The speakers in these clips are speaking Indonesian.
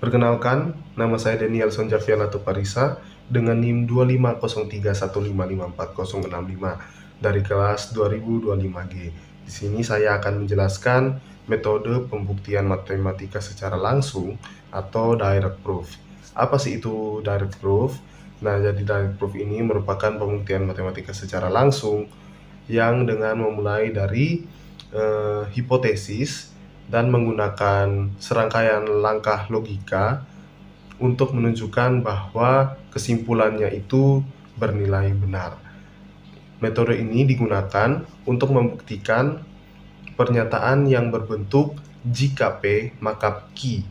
Perkenalkan, nama saya Daniel Sonjavian Parisa dengan NIM 25031554065 dari kelas 2025G. Di sini saya akan menjelaskan metode pembuktian matematika secara langsung atau direct proof. Apa sih itu direct proof? Nah, jadi direct proof ini merupakan pembuktian matematika secara langsung yang dengan memulai dari hipotesis dan menggunakan serangkaian langkah logika untuk menunjukkan bahwa kesimpulannya itu bernilai benar. Metode ini digunakan untuk membuktikan pernyataan yang berbentuk jika P maka Q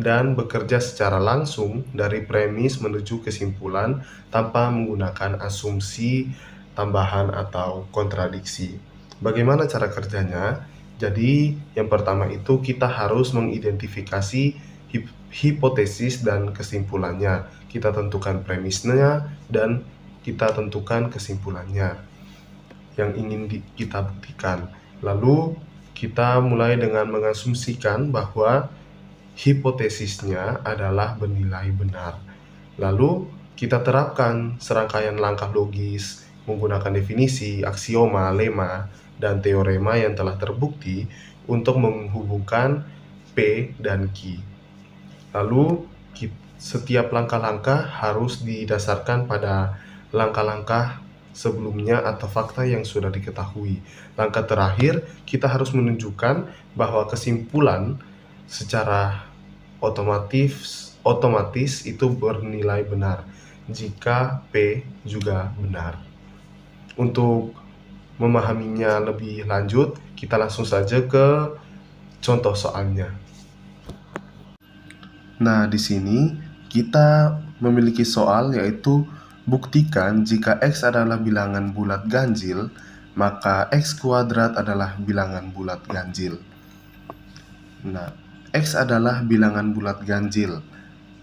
dan bekerja secara langsung dari premis menuju kesimpulan tanpa menggunakan asumsi, tambahan, atau kontradiksi. Bagaimana cara kerjanya? Jadi, yang pertama itu kita harus mengidentifikasi hipotesis dan kesimpulannya. Kita tentukan premisnya dan kita tentukan kesimpulannya yang ingin kita buktikan. Lalu, kita mulai dengan mengasumsikan bahwa hipotesisnya adalah bernilai benar. Lalu, kita terapkan serangkaian langkah logis menggunakan definisi, aksioma, lemma, dan teorema yang telah terbukti untuk menghubungkan P dan Q. Lalu, setiap langkah-langkah harus didasarkan pada langkah-langkah sebelumnya atau fakta yang sudah diketahui. Langkah terakhir, kita harus menunjukkan bahwa kesimpulan secara otomatis itu bernilai benar jika P juga benar. Untuk memahaminya lebih lanjut, kita langsung saja ke contoh soalnya. Nah, di sini kita memiliki soal yaitu buktikan jika X adalah bilangan bulat ganjil, maka X kuadrat adalah bilangan bulat ganjil. Nah, X adalah bilangan bulat ganjil.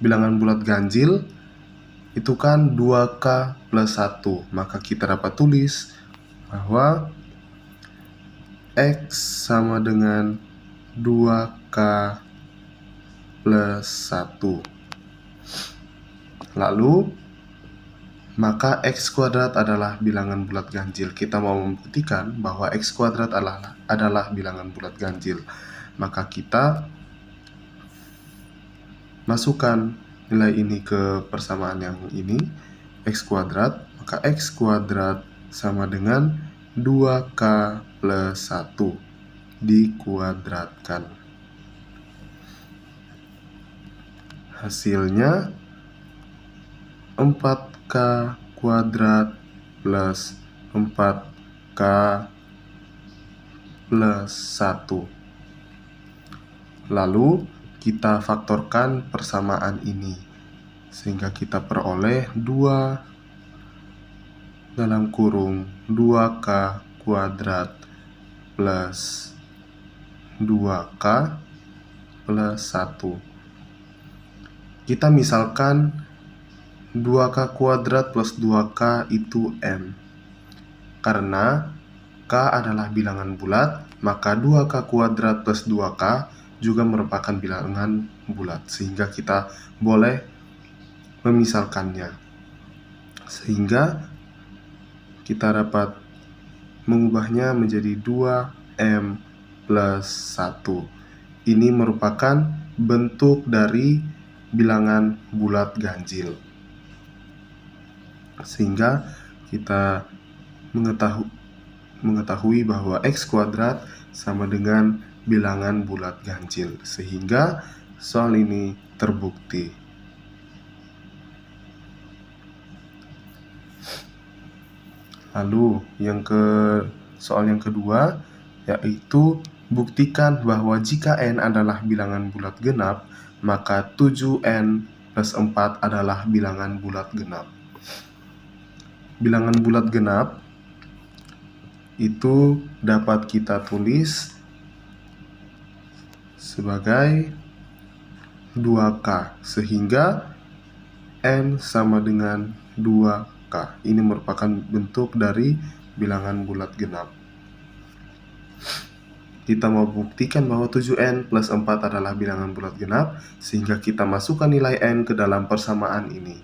Bilangan bulat ganjil itu kan 2K plus 1, maka kita dapat tulis bahwa X sama dengan 2K plus 1. Lalu, maka X kuadrat adalah bilangan bulat ganjil. Kita mau membuktikan bahwa X kuadrat adalah bilangan bulat ganjil. Maka kita masukkan nilai ini ke persamaan yang ini, X kuadrat, maka X kuadrat sama dengan 2K plus 1 dikuadratkan. Hasilnya 4K kuadrat plus 4K plus 1. Lalu kita faktorkan persamaan ini sehingga kita peroleh 2 2K kuadrat plus 2K plus 1. Kita misalkan 2K kuadrat plus 2K itu M. Karena K adalah bilangan bulat, maka 2K kuadrat plus 2K juga merupakan bilangan bulat, sehingga kita boleh memisalkannya. Sehingga kita dapat mengubahnya menjadi 2M plus 1. Ini merupakan bentuk dari bilangan bulat ganjil. Sehingga kita mengetahui bahwa X kuadrat sama dengan bilangan bulat ganjil, sehingga soal ini terbukti. Lalu soal yang kedua yaitu buktikan bahwa jika N adalah bilangan bulat genap, maka 7N plus 4 adalah bilangan bulat genap. Bilangan bulat genap itu dapat kita tulis sebagai 2K, sehingga N sama dengan 2K. Ini merupakan bentuk dari bilangan bulat genap. Kita mau buktikan bahwa 7n plus 4 adalah bilangan bulat genap, sehingga kita masukkan nilai n ke dalam persamaan ini.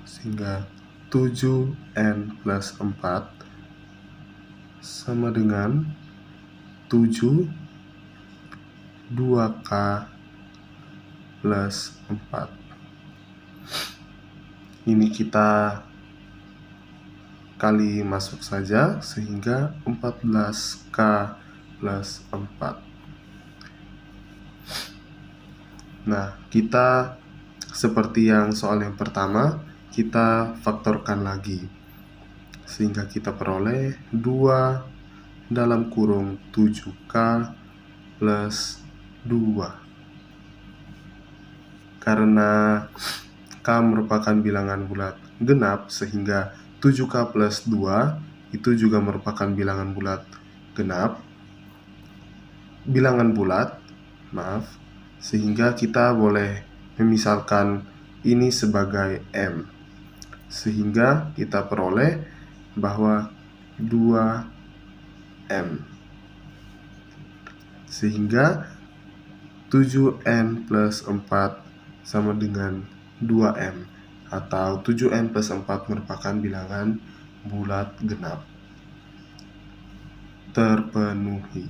Sehingga 7n plus 4 sama dengan 7 2k plus 4. Ini kita kali masuk saja, sehingga 14k plus 4. Nah, kita seperti yang soal yang pertama, kita faktorkan lagi, sehingga kita peroleh 2 dalam kurung 7k plus 2. Karena k merupakan bilangan bulat genap, sehingga 7k plus 2 itu juga merupakan bilangan bulat genap, sehingga kita boleh memisalkan ini sebagai M, sehingga kita peroleh bahwa 2M, sehingga 7n plus 4 sama dengan 2M, atau 7n plus 4 merupakan bilangan bulat genap. Terpenuhi.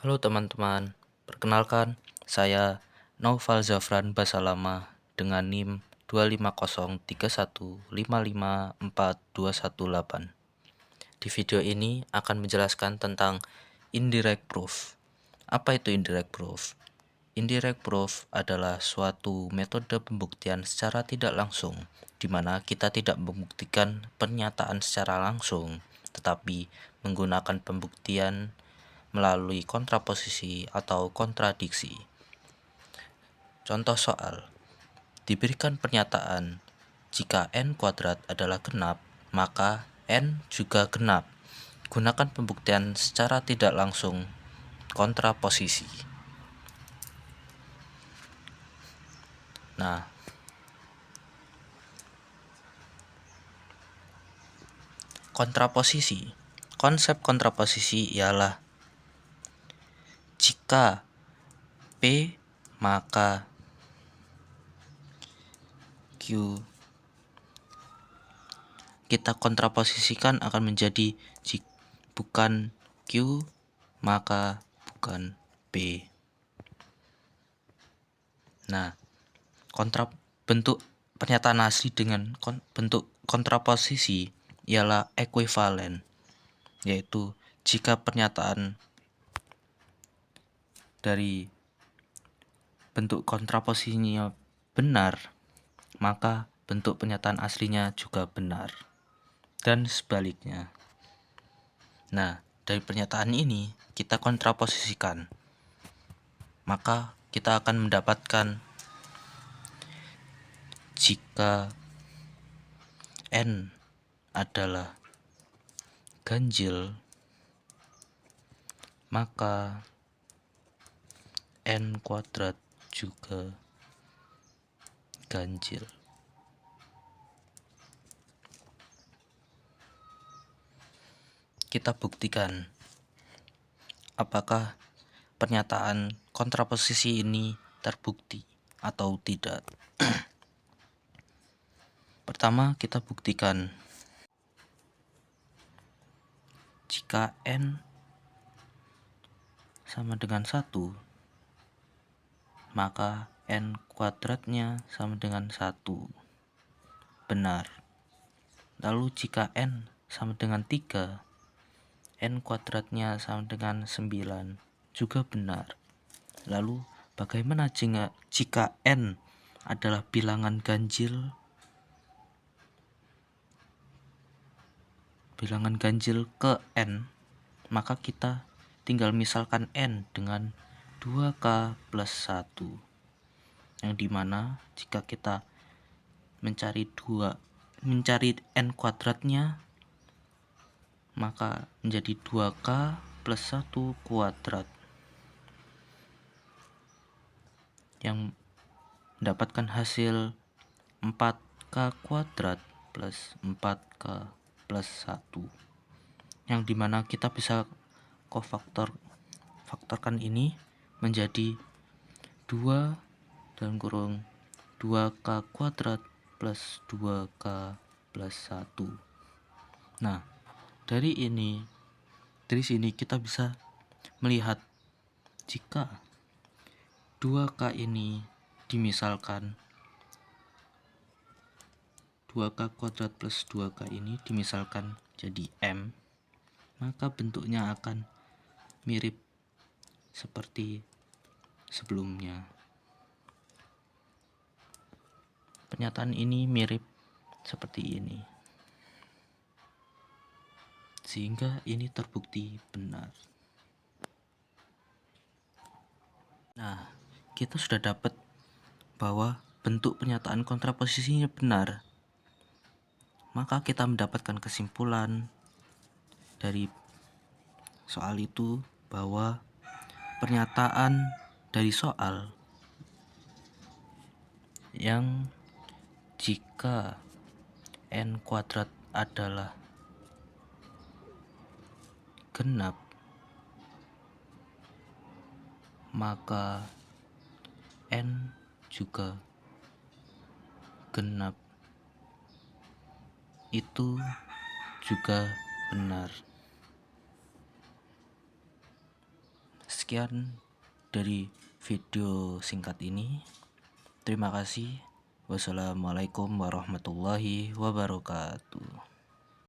Halo teman-teman, perkenalkan saya Naufal Zafran Basalama dengan NIM 25031554218. Di video ini akan menjelaskan tentang indirect proof. Apa itu indirect proof? Indirect proof adalah suatu metode pembuktian secara tidak langsung, di mana kita tidak membuktikan pernyataan secara langsung, tetapi menggunakan pembuktian melalui kontraposisi atau kontradiksi. Contoh soal, diberikan pernyataan, jika n kuadrat adalah genap, maka n juga genap. Gunakan pembuktian secara tidak langsung, kontraposisi. Nah, kontraposisi. Konsep kontraposisi ialah jika P maka Q. Kita kontraposisikan akan menjadi bukan Q maka bukan P. Nah, bentuk pernyataan asli dengan bentuk kontraposisi ialah ekuivalen, yaitu jika pernyataan dari bentuk kontraposisinya benar, maka bentuk pernyataan aslinya juga benar, dan sebaliknya. Nah, dari pernyataan ini kita kontraposisikan, maka kita akan mendapatkan jika n adalah ganjil, maka n kuadrat juga ganjil. Kita buktikan apakah pernyataan kontraposisi ini terbukti atau tidak. Pertama, kita buktikan jika n sama dengan 1, maka n kuadratnya sama dengan 1. Benar. Lalu jika n sama dengan 3, n kuadratnya sama dengan 9, juga benar. Lalu bagaimana jika n adalah bilangan ganjil? Bilangan ganjil ke n, maka kita tinggal misalkan n dengan 2k plus 1, yang dimana jika kita mencari n kuadratnya, maka menjadi 2k plus 1 kuadrat. yang mendapatkan hasil 4K kuadrat plus 4K plus 1, yang dimana kita bisa faktorkan ini menjadi 2 dalam kurung 2K kuadrat plus 2K plus 1. Nah, dari sini kita bisa melihat jika 2K ini dimisalkan 2K kuadrat plus 2K ini dimisalkan jadi M, maka bentuknya akan mirip seperti sebelumnya. Pernyataan ini mirip seperti ini, sehingga ini terbukti benar. Nah, kita sudah dapat bahwa bentuk pernyataan kontraposisinya benar, maka kita mendapatkan kesimpulan dari soal itu bahwa pernyataan dari soal yang jika n kuadrat adalah genap, maka n juga genap, itu juga benar. Sekian dari video singkat ini. Terima kasih. Wassalamualaikum warahmatullahi wabarakatuh.